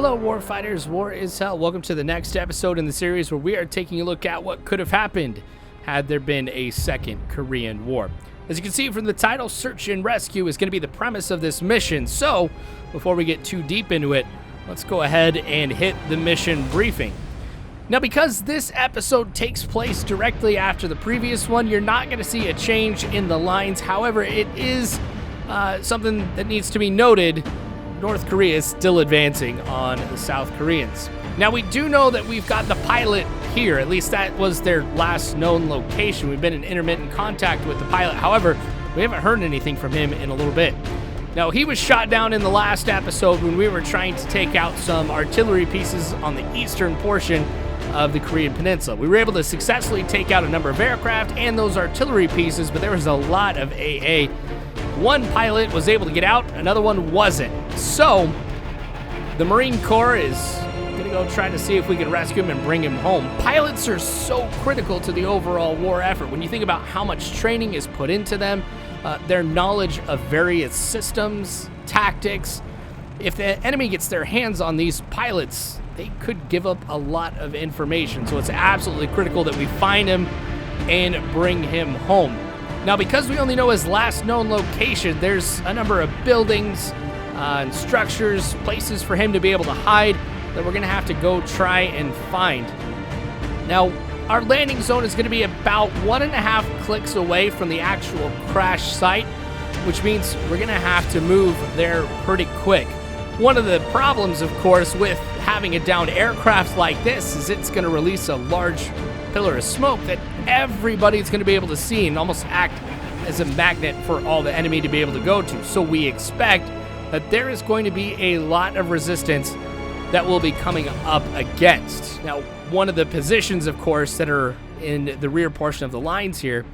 Hello warfighters, war is hell. Welcome to the next episode in the series where we are taking a look at what could have happened had there been a second Korean War. As you can see from the title, search and rescue is going to be the premise of this mission. So, before we get too deep into it, let's go ahead and hit the mission briefing. Now, because this episode takes place directly after the previous one, you're not going to see a change in the lines. However, it is something that needs to be noted. North Korea is still advancing on the South Koreans. Now, we do know that we've got the pilot here. At least that was their last known location. We've been in intermittent contact with the pilot. However, we haven't heard anything from him in a little bit. Now, he was shot down in the last episode when we were trying to take out some artillery pieces on the eastern portion of the Korean Peninsula. We were able to successfully take out a number of aircraft and those artillery pieces, but there was a lot of AA. One pilot was able to get out, another one wasn't. So, the Marine Corps is going to go try to see if we can rescue him and bring him home. Pilots are so critical to the overall war effort. When you think about how much training is put into them, their knowledge of various systems, tactics, if the enemy gets their hands on these pilots, they could give up a lot of information. So it's absolutely critical that we find him and bring him home. Now, because we only know his last known location, there's a number of buildings and structures, places for him to be able to hide that we're going to have to go try and find. Now, our landing zone is going to be about 1.5 clicks away from the actual crash site, which means we're going to have to move there pretty quick. One of the problems, of course, with having a downed aircraft like this is it's going to release a large pillar of smoke that everybody's going to be able to see and almost act as a magnet for all the enemy to be able to go to. So we expect that there is going to be a lot of resistance that will be coming up against. Now, one of the positions, of course, that are in the rear portion of the lines here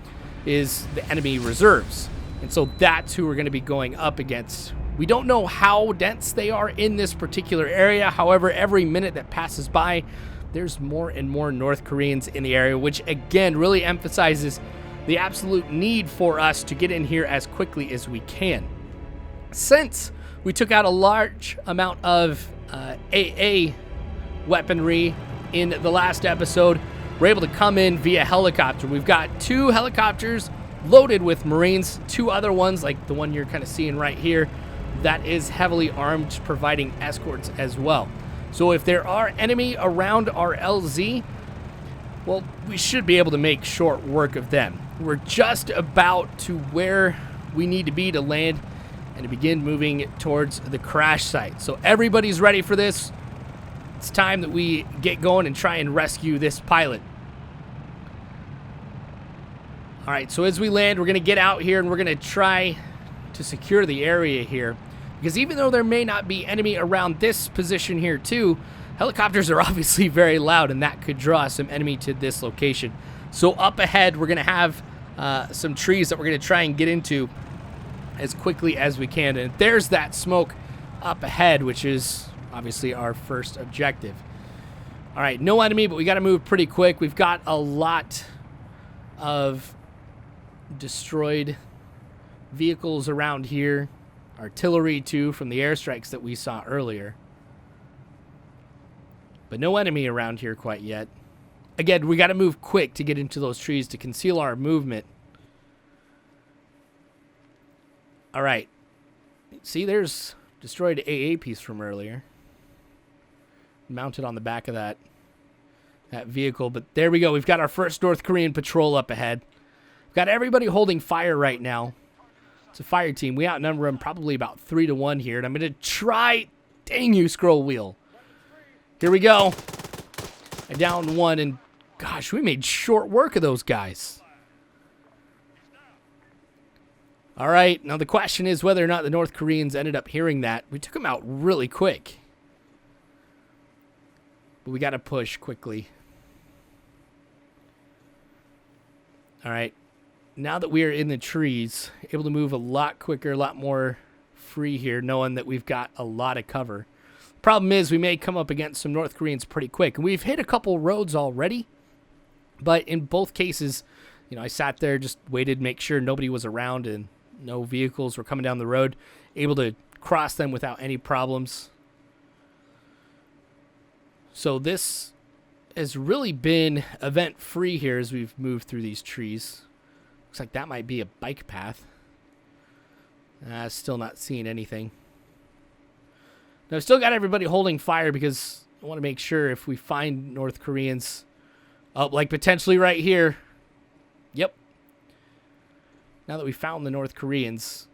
is the enemy reserves. And so that's who we're going to be going up against. We don't know how dense they are in this particular area. However, every minute that passes by, there's more and more North Koreans in the area, which again really emphasizes the absolute need for us to get in here as quickly as we can. Since we took out a large amount of AA weaponry in the last episode, we're able to come in via helicopter. We've got 2 helicopters loaded with Marines, 2 other ones like the one you're kind of seeing right here that is heavily armed, providing escorts as well. So if there are enemy around our LZ, well, we should be able to make short work of them. We're just about to where we need to be to land and to begin moving towards the crash site. So everybody's ready for this. It's time that we get going and try and rescue this pilot. All right, so as we land, we're going to get out here and we're going to try to secure the area here. Because even though there may not be enemy around this position here too, helicopters are obviously very loud and that could draw some enemy to this location. So up ahead, we're going to have some trees that we're going to try and get into as quickly as we can. And there's that smoke up ahead, which is obviously our first objective. All right, no enemy, but we got to move pretty quick. We've got a lot of destroyed vehicles around here. Artillery too from the airstrikes that we saw earlier. But no enemy around here quite yet. Again, we got to move quick to get into those trees to conceal our movement. All right. See, there's destroyed AA piece from earlier. Mounted on the back of that vehicle. But there we go. We've got our first North Korean patrol up ahead. We've got everybody holding fire right now. It's a fire team. We outnumber them probably about 3-1 here. And I'm going to try... Dang you, scroll wheel. Here we go. I downed one, and gosh, we made short work of those guys. All right, now the question is whether or not the North Koreans ended up hearing that. We took them out really quick. But we got to push quickly. All right. Now that we are in the trees, able to move a lot quicker, a lot more free here, knowing that we've got a lot of cover. Problem is, we may come up against some North Koreans pretty quick. And we've hit a couple roads already, but in both cases, you know, I sat there, just waited, make sure nobody was around and no vehicles were coming down the road, able to cross them without any problems. So this has really been event-free here as we've moved through these trees. Looks like that might be a bike path. Still not seeing anything. Now, I've still got everybody holding fire because I want to make sure if we find North Koreans. Oh, like potentially right here. Yep. Now that we found the North Koreans,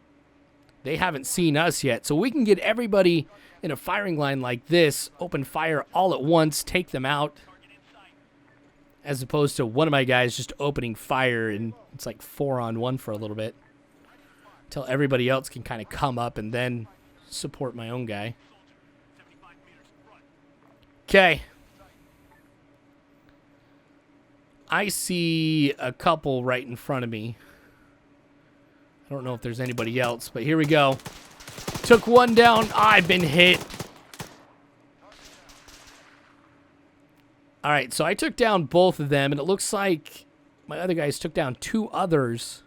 they haven't seen us yet. So we can get everybody in a firing line like this, open fire all at once, take them out. As opposed to one of my guys just opening fire, and it's like 4-on-1 for a little bit. Until everybody else can kind of come up and then support my own guy. Okay. I see a couple right in front of me. I don't know if there's anybody else, but here we go. Took one down. I've been hit. All right, so I took down both of them, and it looks like my other guys took down 2 others.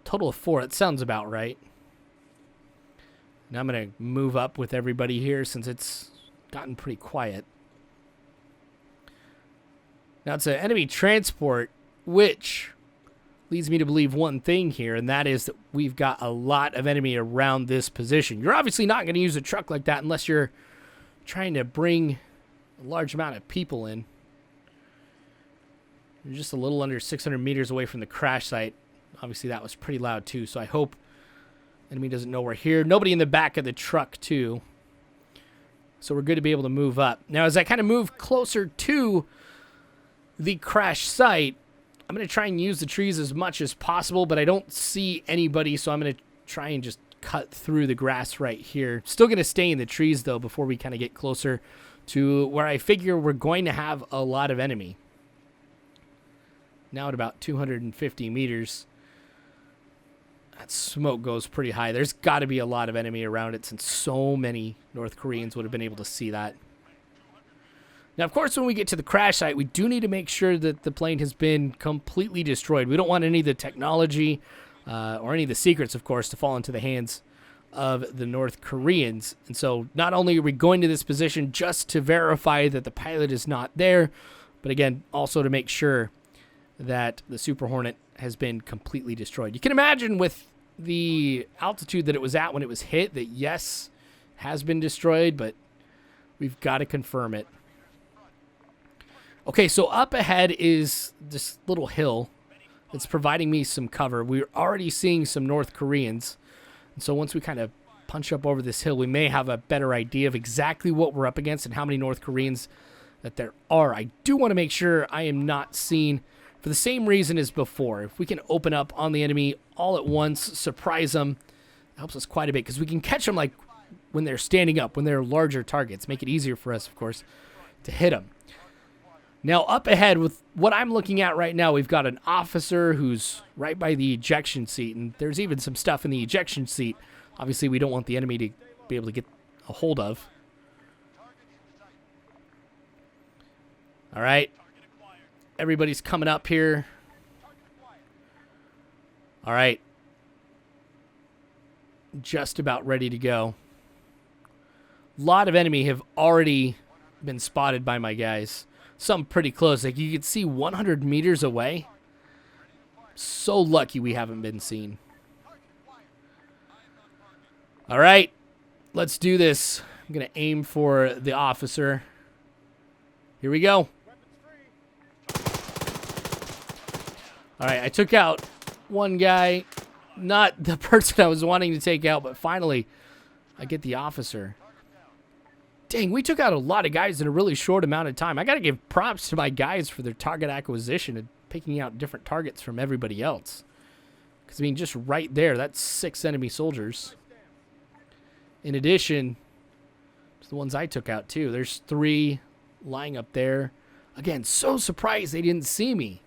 Total of 4. That sounds about right. Now I'm going to move up with everybody here since it's gotten pretty quiet. Now it's an enemy transport, which leads me to believe one thing here, and that is that we've got a lot of enemy around this position. You're obviously not going to use a truck like that unless you're trying to bring a large amount of people in. You're just a little under 600 meters away from the crash site. Obviously, that was pretty loud, too, so I hope enemy doesn't know we're here. Nobody in the back of the truck, too. So we're good to be able to move up. Now, as I kind of move closer to the crash site, I'm going to try and use the trees as much as possible, but I don't see anybody, so I'm going to try and just cut through the grass right here. Still going to stay in the trees, though, before we kind of get closer to where I figure we're going to have a lot of enemy. Now at about 250 meters. That smoke goes pretty high. There's got to be a lot of enemy around it since so many North Koreans would have been able to see that. Now, of course, when we get to the crash site, we do need to make sure that the plane has been completely destroyed. We don't want any of the technology or any of the secrets, of course, to fall into the hands of the North Koreans. And so not only are we going to this position just to verify that the pilot is not there, but again, also to make sure that the Super Hornet has been completely destroyed. You can imagine with the altitude that it was at when it was hit that yes, has been destroyed, but we've got to confirm it. Okay, so up ahead is this little hill that's providing me some cover. We're already seeing some North Koreans. And so once we kind of punch up over this hill, we may have a better idea of exactly what we're up against and how many North Koreans that there are. I do want to make sure I am not seen for the same reason as before. If we can open up on the enemy all at once, surprise them, it helps us quite a bit because we can catch them like when they're standing up, when they're larger targets. Make it easier for us, of course, to hit them. Now, up ahead with what I'm looking at right now, we've got an officer who's right by the ejection seat, and there's even some stuff in the ejection seat. Obviously, we don't want the enemy to be able to get a hold of. All right. Everybody's coming up here. All right. Just about ready to go. A lot of enemy have already been spotted by my guys. Some pretty close. Like you can see 100 meters away. So lucky we haven't been seen. All right. Let's do this. I'm going to aim for the officer. Here we go. All right, I took out one guy, not the person I was wanting to take out, but finally I get the officer. Dang, we took out a lot of guys in a really short amount of time. I got to give props to my guys for their target acquisition and picking out different targets from everybody else. Because, I mean, just right there, that's 6 enemy soldiers. In addition to the ones I took out, too. There's 3 lying up there. Again, so surprised they didn't see me.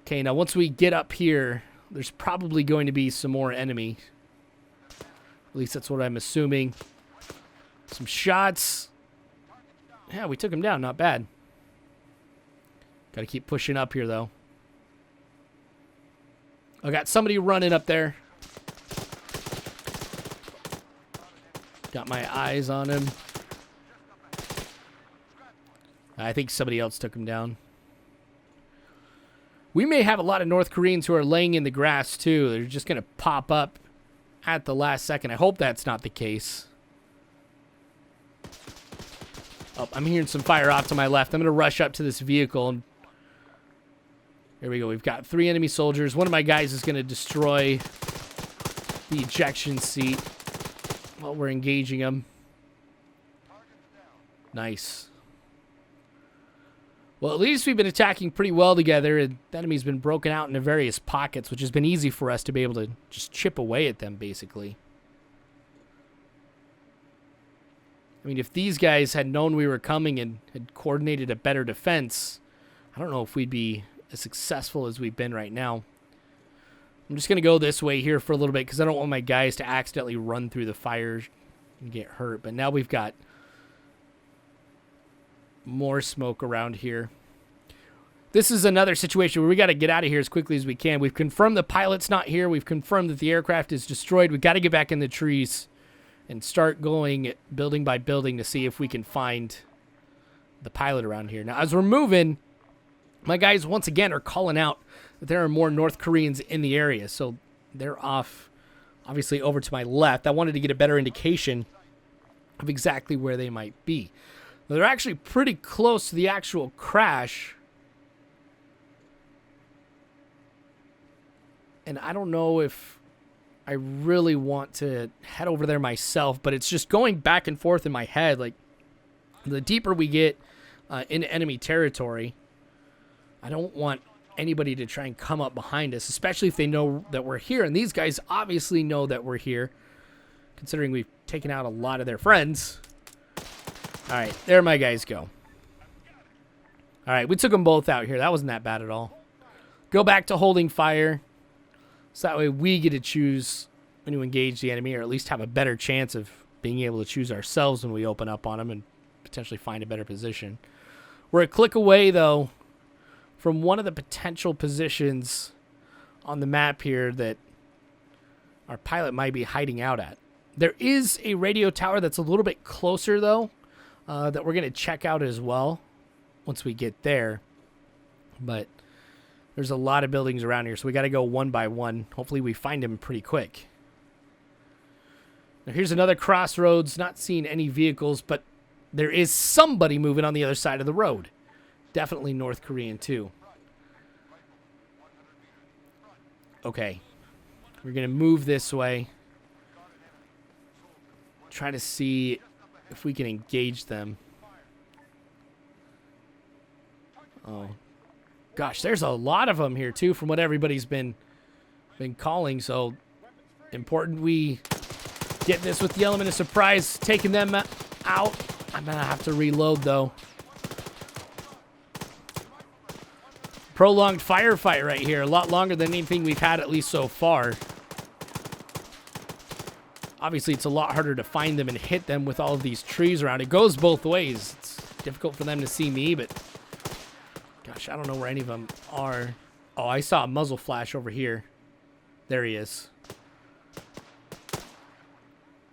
Okay, now once we get up here, there's probably going to be some more enemy. At least that's what I'm assuming. Some shots. Yeah, we took him down. Not bad. Got to keep pushing up here, though. I got somebody running up there. Got my eyes on him. I think somebody else took him down. We may have a lot of North Koreans who are laying in the grass, too. They're just going to pop up at the last second. I hope that's not the case. Oh, I'm hearing some fire off to my left. I'm going to rush up to this vehicle. And here we go. We've got 3 enemy soldiers. One of my guys is going to destroy the ejection seat while we're engaging them. Nice. Well, at least we've been attacking pretty well together, and the enemy's been broken out into various pockets, which has been easy for us to be able to just chip away at them, basically. I mean, if these guys had known we were coming and had coordinated a better defense, I don't know if we'd be as successful as we've been right now. I'm just going to go this way here for a little bit because I don't want my guys to accidentally run through the fire and get hurt. But now we've got more smoke around here. This is another situation where we got to get out of here as quickly as we can. We've confirmed the pilot's not here. We've confirmed that the aircraft is destroyed. We've got to get back in the trees and start going building by building to see if we can find the pilot around here. Now, as we're moving, my guys once again are calling out that there are more North Koreans in the area. So they're off, obviously, over to my left. I wanted to get a better indication of exactly where they might be. They're actually pretty close to the actual crash. And I don't know if I really want to head over there myself, but it's just going back and forth in my head. Like, the deeper we get into enemy territory, I don't want anybody to try and come up behind us, especially if they know that we're here. And these guys obviously know that we're here, considering we've taken out a lot of their friends. All right, there my guys go. All right, we took them both out here. That wasn't that bad at all. Go back to holding fire, so that way we get to choose when to engage the enemy, or at least have a better chance of being able to choose ourselves when we open up on them and potentially find a better position. We're a click away, though, from one of the potential positions on the map here that our pilot might be hiding out at. There is a radio tower that's a little bit closer, though, that we're going to check out as well once we get there. But there's a lot of buildings around here, so we got to go one by one. Hopefully we find him pretty quick. Now here's another crossroads. Not seeing any vehicles, but there is somebody moving on the other side of the road. Definitely North Korean too. Okay. We're going to move this way. Try to see if we can engage them. Oh. Gosh, there's a lot of them here too from what everybody's been calling, so important we get this with the element of surprise, taking them out. I'm going to have to reload though. Prolonged firefight right here, a lot longer than anything we've had at least so far. Obviously, it's a lot harder to find them and hit them with all of these trees around. It goes both ways. It's difficult for them to see me, but gosh, I don't know where any of them are. Oh, I saw a muzzle flash over here. There he is.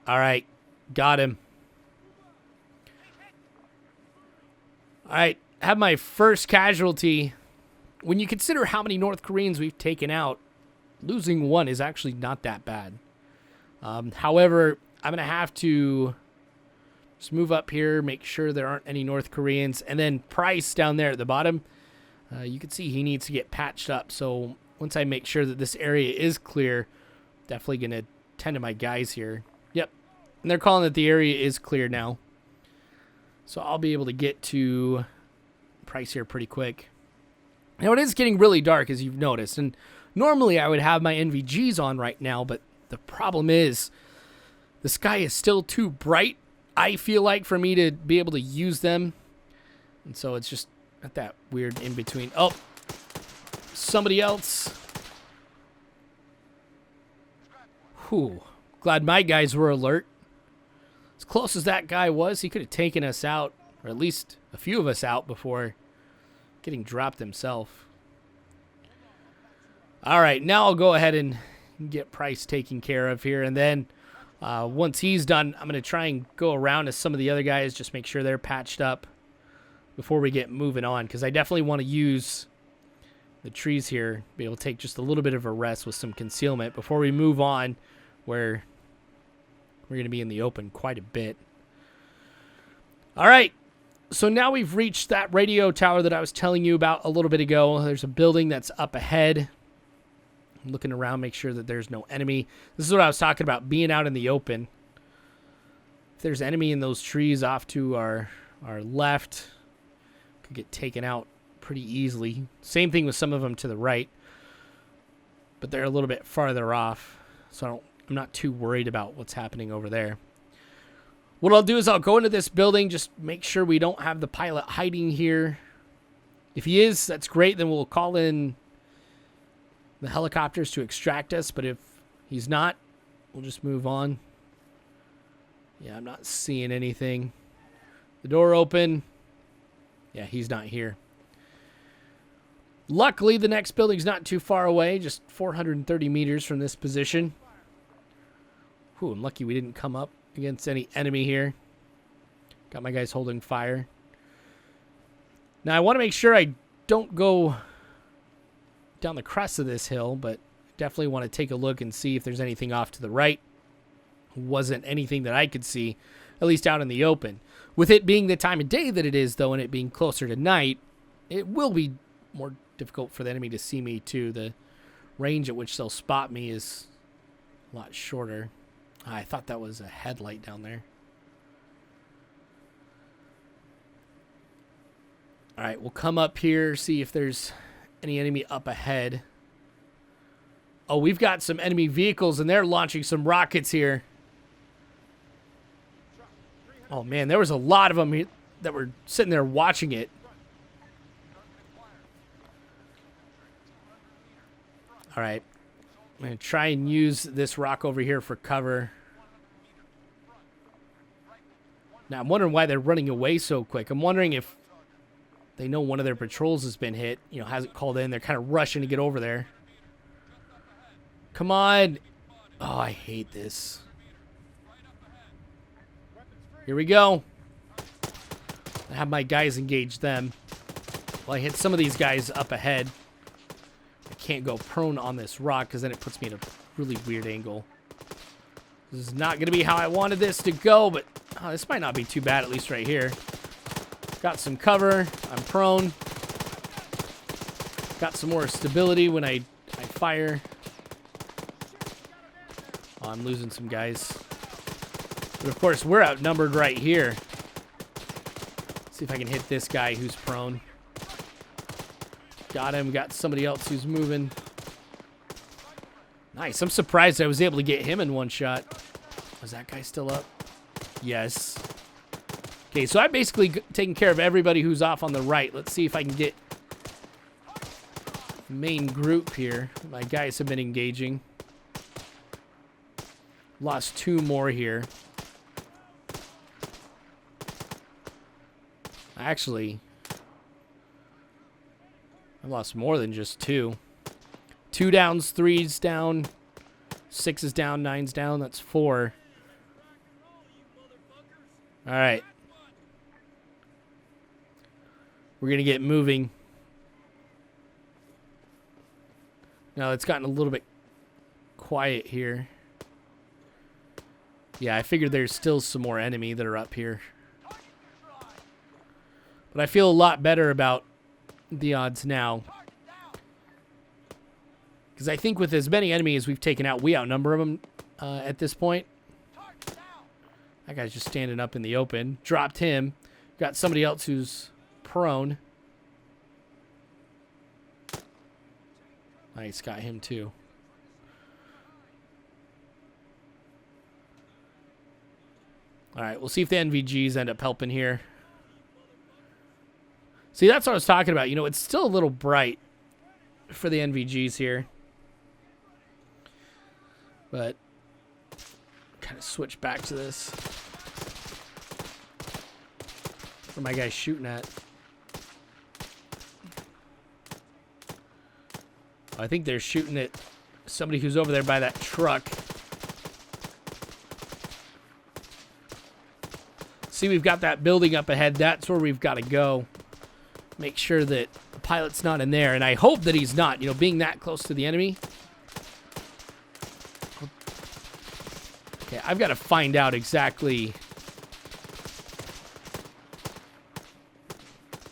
All right, got him. All right, have my first casualty. When you consider how many North Koreans we've taken out, losing one is actually not that bad. However, I'm going to have to just move up here, make sure there aren't any North Koreans, and then Price down there at the bottom, you can see he needs to get patched up. So once I make sure that this area is clear, definitely going to tend to my guys here. Yep, and they're calling that the area is clear now. So I'll be able to get to Price here pretty quick. Now it is getting really dark, as you've noticed, and normally I would have my NVGs on right now, but the problem is the sky is still too bright, I feel like, for me to be able to use them. And so it's just at that weird in-between. Oh, somebody else. Whew. Glad my guys were alert. As close as that guy was, he could have taken us out, or at least a few of us out, before getting dropped himself. All right, now I'll go ahead and get Price taken care of here, and then once he's done, I'm going to try and go around to some of the other guys, just make sure they're patched up. before we get moving on, because I definitely want to use the trees here, be able to take just a little bit of a rest with some concealment before we move on, where we're going to be in the open quite a bit. All right, so now we've reached that radio tower that I was telling you about a little bit ago. There's a building that's up ahead. I'm looking around, make sure that there's no enemy. This is what I was talking about, being out in the open. If there's enemy in those trees off to our left, could get taken out pretty easily. Same thing with some of them to the right, but they're a little bit farther off, so I'm not too worried about what's happening over there. What I'll do is I'll go into this building, just make sure we don't have the pilot hiding here. If he is, that's great. Then we'll call in the helicopters to extract us, but if he's not, we'll just move on. Yeah, I'm not seeing anything. The door open. Yeah, he's not here. Luckily, the next building's not too far away, just 430 meters from this position. Whew, I'm lucky we didn't come up against any enemy here. Got my guys holding fire. Now, I want to make sure I don't go down the crest of this hill, but definitely want to take a look and see if there's anything off to the right. Wasn't anything that I could see, at least out in the open. With it being the time of day that it is, though, and it being closer to night, it will be more difficult for the enemy to see me, too. The range at which they'll spot me is a lot shorter. I thought that was a headlight down there. All right, we'll come up here, see if there's any enemy up ahead. Oh, we've got some enemy vehicles, and they're launching some rockets here. Oh, man, there was a lot of them that were sitting there watching it. All right. I'm going to try and use this rock over here for cover. Now, I'm wondering why they're running away so quick. I'm wondering if they know one of their patrols has been hit, you know, hasn't called in. They're kind of rushing to get over there. Come on. Oh, I hate this. Here we go. I have my guys engage them. Well, I hit some of these guys up ahead. I can't go prone on this rock because then it puts me in a really weird angle. This is not going to be how I wanted this to go, but this might not be too bad, at least right here. Got some cover. I'm prone. Got some more stability when I fire. Oh, I'm losing some guys. But of course, we're outnumbered right here. Let's see if I can hit this guy who's prone. Got him. Got somebody else who's moving. Nice. I'm surprised I was able to get him in one shot. Was that guy still up? Yes. Okay, so I'm basically taking care of everybody who's off on the right. Let's see if I can get the main group here. My guys have been engaging. Lost two more here. Actually, I lost more than just two. 2 downs, 3's down, 6 is down, 9's down. That's 4. All right. We're going to get moving. Now, it's gotten a little bit quiet here. Yeah, I figured there's still some more enemy that are up here. But I feel a lot better about the odds now. Because I think with as many enemies we've taken out, we outnumber them at this point. That guy's just standing up in the open. Dropped him. Got somebody else who's prone. Nice, got him too. All right, we'll see if the NVGs end up helping here. See, that's what I was talking about. You know, it's still a little bright for the NVGs here. But kind of switch back to this. Where my guy's shooting at? I think they're shooting at somebody who's over there by that truck. See, we've got that building up ahead. That's where we've got to go. Make sure that the pilot's not in there, and I hope that he's not, you know, being that close to the enemy. Okay, I've got to find out exactly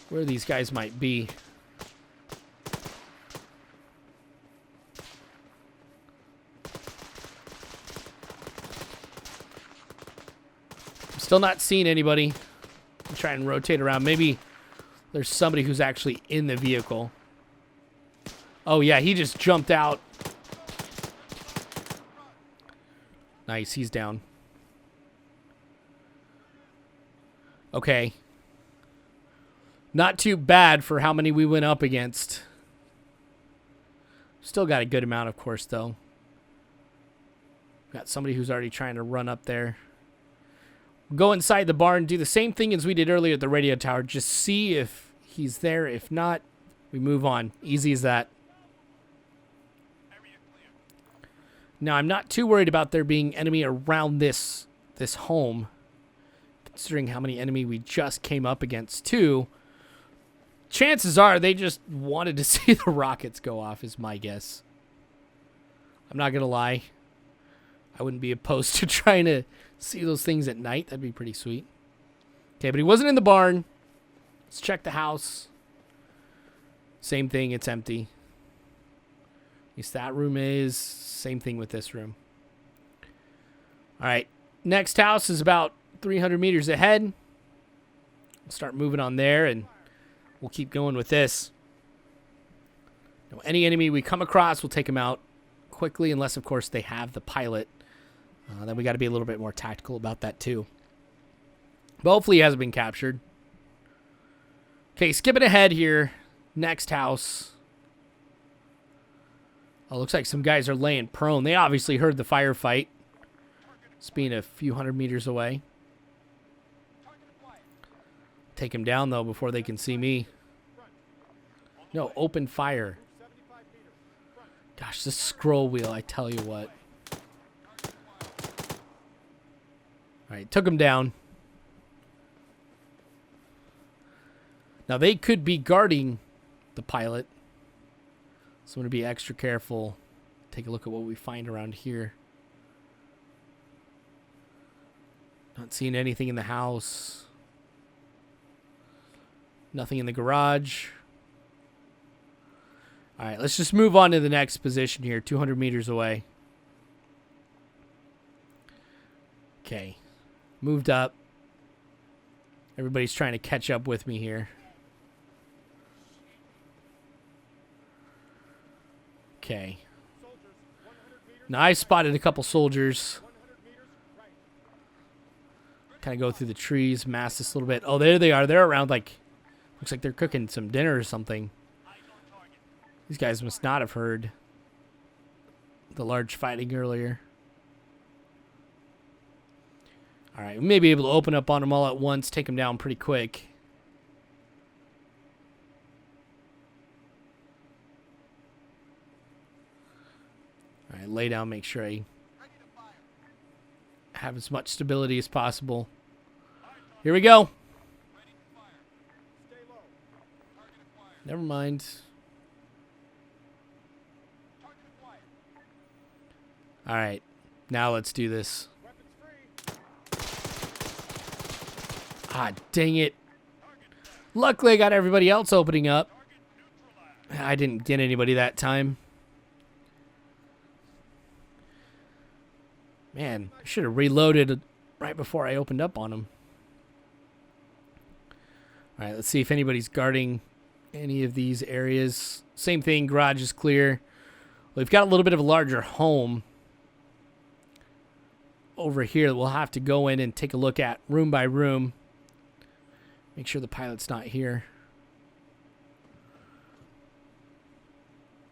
where these guys might be. I'm still not seeing anybody. I'm trying to rotate around. Maybe there's somebody who's actually in the vehicle. Oh, yeah, he just jumped out. Nice, he's down. Okay. Not too bad for how many we went up against. Still got a good amount, of course, though. Got somebody who's already trying to run up there. Go inside the barn, do the same thing as we did earlier at the radio tower. Just see if he's there. If not, we move on. Easy as that. Now, I'm not too worried about there being enemy around this home, considering how many enemy we just came up against, too. Chances are they just wanted to see the rockets go off, is my guess. I'm not going to lie. I wouldn't be opposed to trying to see those things at night. That'd be pretty sweet. Okay, but he wasn't in the barn. Let's check the house. Same thing, it's empty. At least that room is. Same thing with this room. All right, next house is about 300 meters ahead. We'll start moving on there, and we'll keep going with this. Now, any enemy we come across, we'll take them out quickly, unless, of course, they have the pilot. Then we got to be a little bit more tactical about that, too. But hopefully he hasn't been captured. Okay, skipping ahead here. Next house. Oh, looks like some guys are laying prone. They obviously heard the firefight. It's being a few hundred meters away. Take him down, though, before they can see me. No, open fire. Gosh, this scroll wheel, I tell you what. All right, took him down. Now, they could be guarding the pilot. So I'm going to be extra careful. Take a look at what we find around here. Not seeing anything in the house. Nothing in the garage. All right, let's just move on to the next position here, 200 meters away. Okay, moved up. Everybody's trying to catch up with me here. Okay. Now I spotted a couple soldiers. Kind of go through the trees, mask this a little bit. Oh, there they are. They're around, like, looks like they're cooking some dinner or something. These guys must not have heard the large fighting earlier. All right, we may be able to open up on them all at once, take them down pretty quick. All right, lay down, make sure I have as much stability as possible. Here we go. Never mind. All right, now let's do this. Ah, dang it. Luckily, I got everybody else opening up. I didn't get anybody that time. Man, I should have reloaded right before I opened up on them. All right, let's see if anybody's guarding any of these areas. Same thing, garage is clear. We've got a little bit of a larger home over here that we'll have to go in and take a look at room by room. Make sure the pilot's not here.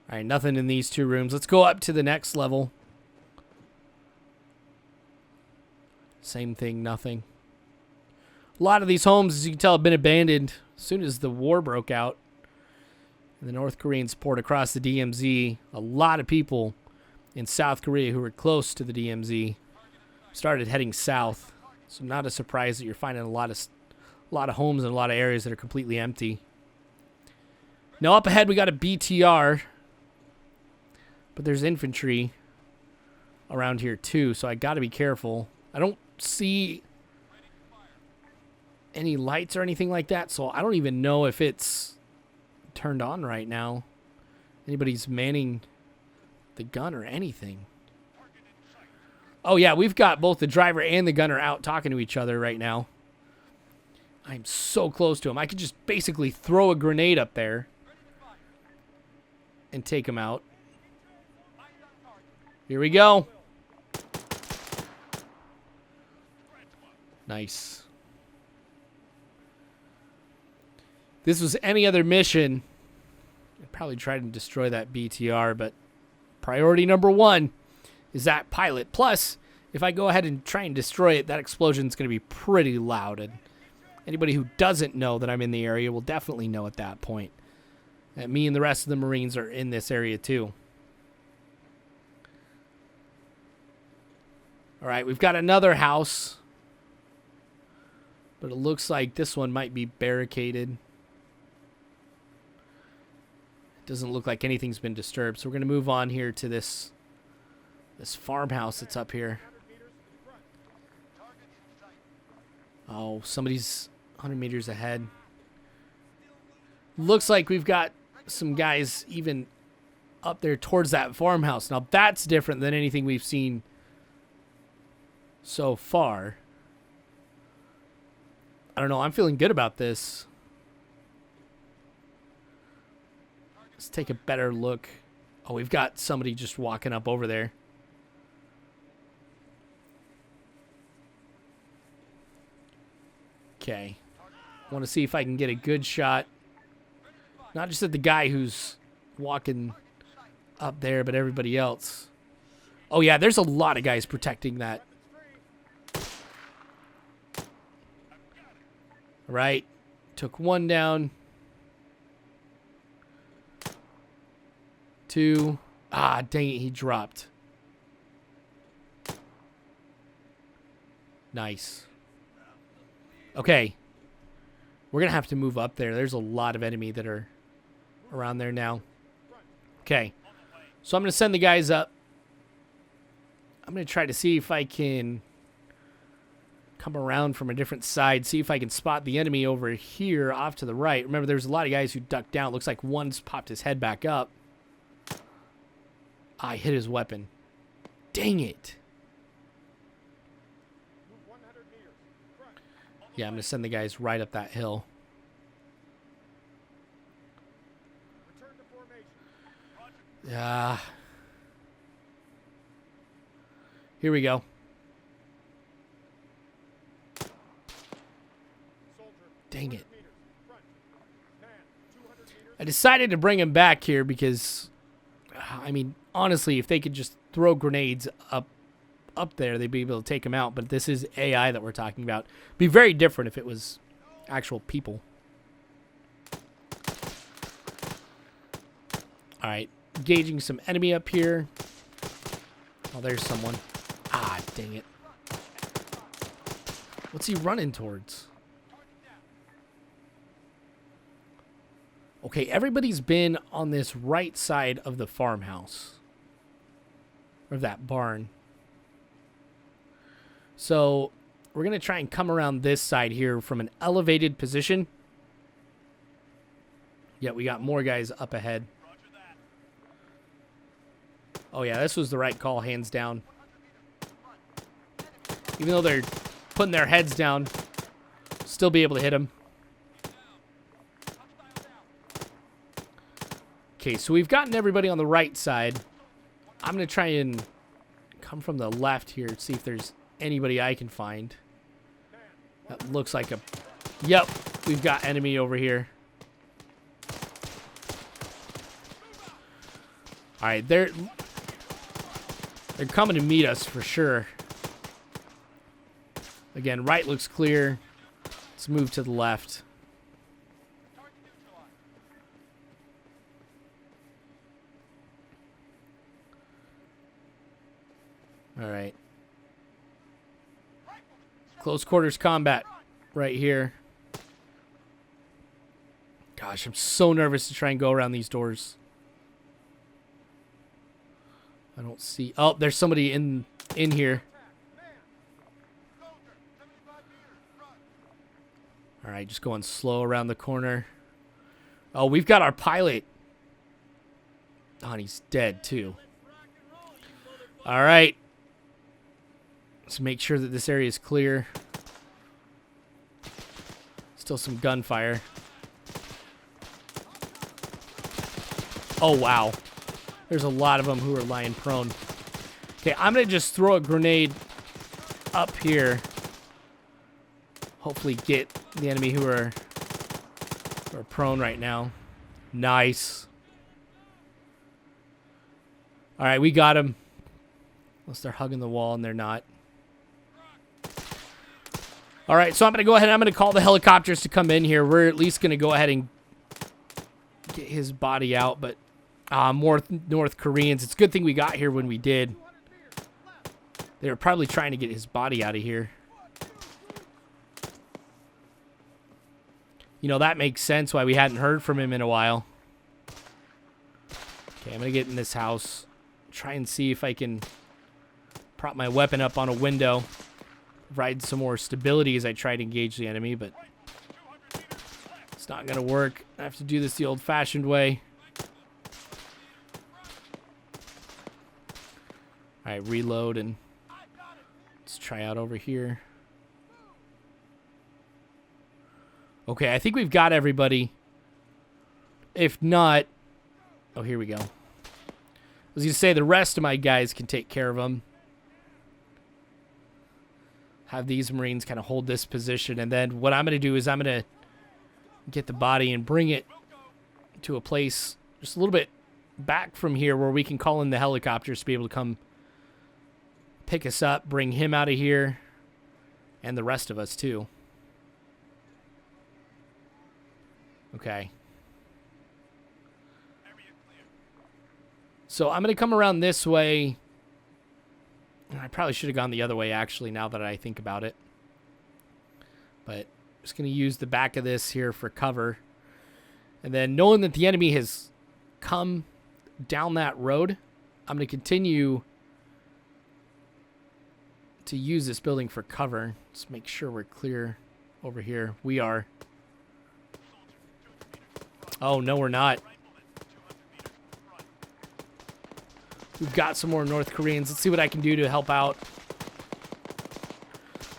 All right, nothing in these two rooms. Let's go up to the next level. Same thing, nothing. A lot of these homes, as you can tell, have been abandoned as soon as the war broke out. And the North Koreans poured across the DMZ. A lot of people in South Korea who were close to the DMZ started heading south. So not a surprise that you're finding a lot of homes in a lot of areas that are completely empty. Now up ahead we got a BTR. But there's infantry around here too, so I gotta be careful. I don't see any lights or anything like that, so I don't even know if it's turned on right now. Anybody's manning the gun or anything. Oh yeah, we've got both the driver and the gunner out talking to each other right now. I'm so close to him. I could just basically throw a grenade up there and take him out. Here we go. Nice. This was any other mission, I'd probably try to destroy that BTR, but priority number one is that pilot. Plus, if I go ahead and try and destroy it, that explosion is going to be pretty loud. And anybody who doesn't know that I'm in the area will definitely know at that point that me and the rest of the Marines are in this area too. All right, we've got another house, but it looks like this one might be barricaded. It doesn't look like anything's been disturbed, so we're going to move on here to this farmhouse that's up here. Oh, somebody's 100 meters ahead. Looks like we've got some guys even up there towards that farmhouse. Now, that's different than anything we've seen so far. I don't know. I'm feeling good about this. Let's take a better look. Oh, we've got somebody just walking up over there. Okay. Want to see if I can get a good shot. Not just at the guy who's walking up there, but everybody else. Oh, yeah, there's a lot of guys protecting that. Right. Took one down. Two. Ah, dang it, he dropped. Nice. Okay. We're going to have to move up there. There's a lot of enemy that are around there now. Okay. So I'm going to send the guys up. I'm going to try to see if I can come around from a different side, see if I can spot the enemy over here off to the right. Remember, there's a lot of guys who ducked down. Looks like one's popped his head back up. I hit his weapon. Dang it. Yeah, I'm going to send the guys right up that hill. Yeah. Here we go. Dang it. I decided to bring him back here because, I mean, honestly, if they could just throw grenades up there, they'd be able to take him out. But this is AI that we're talking about. It'd be very different if it was actual people. All right, engaging some enemy up here. Oh, there's someone. Ah, dang it. What's he running towards? Okay, everybody's been on this right side of the farmhouse. Or that barn. So, we're going to try and come around this side here from an elevated position. Yeah, we got more guys up ahead. Oh yeah, this was the right call, hands down. Even though they're putting their heads down, still be able to hit them. Okay, so we've gotten everybody on the right side. I'm going to try and come from the left here to see if there's anybody I can find. That looks like a... Yep, we've got enemy over here. Alright, they're coming to meet us for sure. Again, right looks clear. Let's move to the left. All right. Close quarters combat right here. God, Gosh, I'm so nervous to try and go around these doors. I don't see... Oh, there's somebody in here. All right, just going slow around the corner. Oh, we've got our pilot. Oh, and he's dead, too. All right. Let's make sure that this area is clear. Still some gunfire. Oh, wow. There's a lot of them who are lying prone. Okay, I'm going to just throw a grenade up here. Hopefully get the enemy who are prone right now. Nice. All right, we got him. Unless they're hugging the wall, and they're not. All right, so I'm going to go ahead and I'm going to call the helicopters to come in here. We're at least going to go ahead and get his body out, but more North Koreans. It's a good thing we got here when we did. They were probably trying to get his body out of here. You know, that makes sense why we hadn't heard from him in a while. Okay, I'm going to get in this house. Try and see if I can prop my weapon up on a window. Provide some more stability as I try to engage the enemy, but it's not going to work. I have to do this the old-fashioned way. All right, reload, and let's try out over here. Okay, I think we've got everybody. If not... Oh, here we go. I was going to say the rest of my guys can take care of them. Have these Marines kind of hold this position. And then what I'm going to do is I'm going to get the body and bring it to a place just a little bit back from here where we can call in the helicopters to be able to come pick us up, bring him out of here, and the rest of us too. Okay. So I'm going to come around this way. I probably should have gone the other way, actually, now that I think about it. But I'm just going to use the back of this here for cover. And then knowing that the enemy has come down that road, I'm going to continue to use this building for cover. Let's make sure we're clear over here. We are. Oh, no, we're not. We've got some more North Koreans. Let's see what I can do to help out.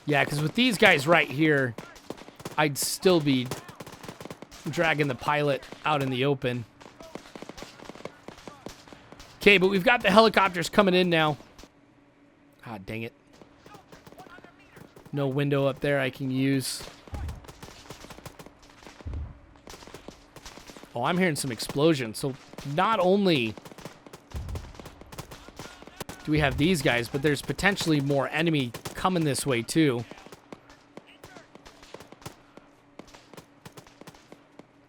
Yeah, because with these guys right here, I'd still be dragging the pilot out in the open. Okay, but we've got the helicopters coming in now. Ah, dang it. No window up there I can use. Oh, I'm hearing some explosions. So not only do we have these guys, but there's potentially more enemy coming this way too.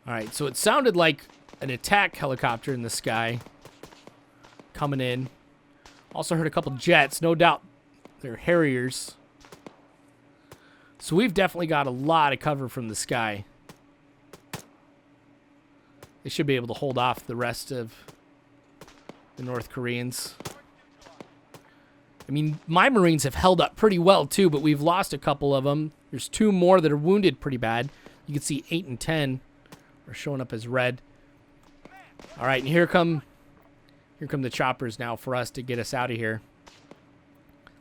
All right, so it sounded like an attack helicopter in the sky coming in. Also heard a couple jets. No doubt they're Harriers. So we've definitely got a lot of cover from the sky. They should be able to hold off the rest of the North Koreans. I mean, my Marines have held up pretty well, too, but we've lost a couple of them. There's 2 more that are wounded pretty bad. You can see 8 and 10 are showing up as red. All right, and here come the choppers now for us to get us out of here.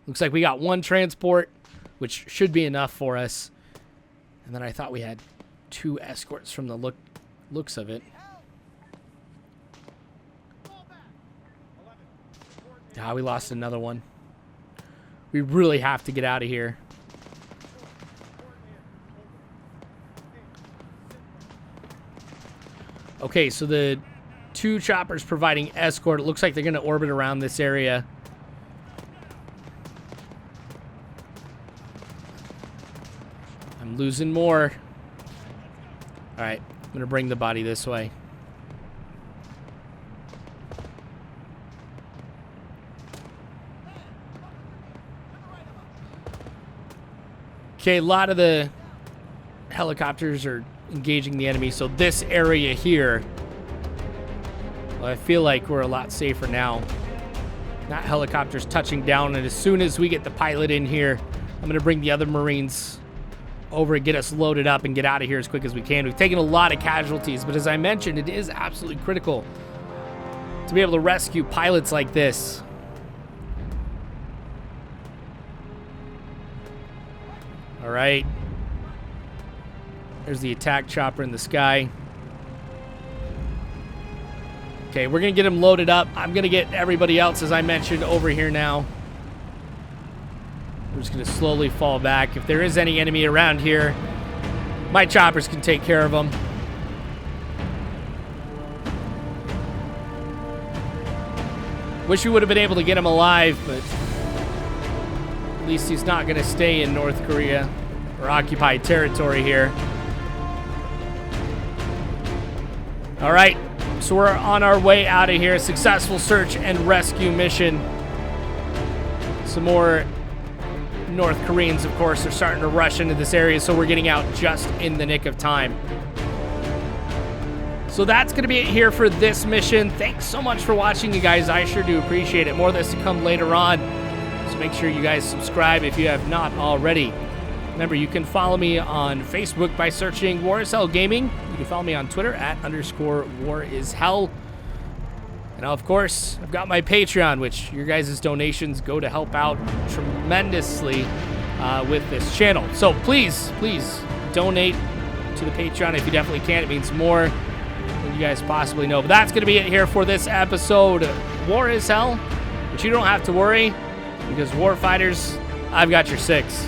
Looks like we got 1 transport, which should be enough for us. And then I thought we had 2 escorts from the looks of it. Ah, we lost another one. We really have to get out of here. Okay, so the 2 choppers providing escort. It looks like they're going to orbit around this area. I'm losing more. All right, I'm going to bring the body this way. Okay, a lot of the helicopters are engaging the enemy. So this area here, well, I feel like we're a lot safer now. That helicopter's touching down, and as soon as we get the pilot in here, I'm going to bring the other Marines over and get us loaded up and get out of here as quick as we can. We've taken a lot of casualties, but as I mentioned, it is absolutely critical to be able to rescue pilots like this. All right. There's the attack chopper in the sky. Okay, we're going to get him loaded up. I'm going to get everybody else, as I mentioned, over here now. We're just going to slowly fall back. If there is any enemy around here, my choppers can take care of them. Wish we would have been able to get him alive, but at least he's not going to stay in North Korea or occupied territory here. All right, so we're on our way out of here. Successful search and rescue mission. Some more North Koreans, of course, are starting to rush into this area, so we're getting out just in the nick of time. So that's going to be it here for this mission. Thanks so much for watching, you guys. I sure do appreciate it. More of this to come later on. So make sure you guys subscribe if you have not already. Remember, you can follow me on Facebook by searching War is Hell Gaming. You can follow me on Twitter at _WarIsHell. And of course, I've got my Patreon, which your guys' donations go to help out tremendously with this channel. So please, please donate to the Patreon if you definitely can. It means more than you guys possibly know. But that's going to be it here for this episode. War is hell, but you don't have to worry, because warfighters, I've got your six.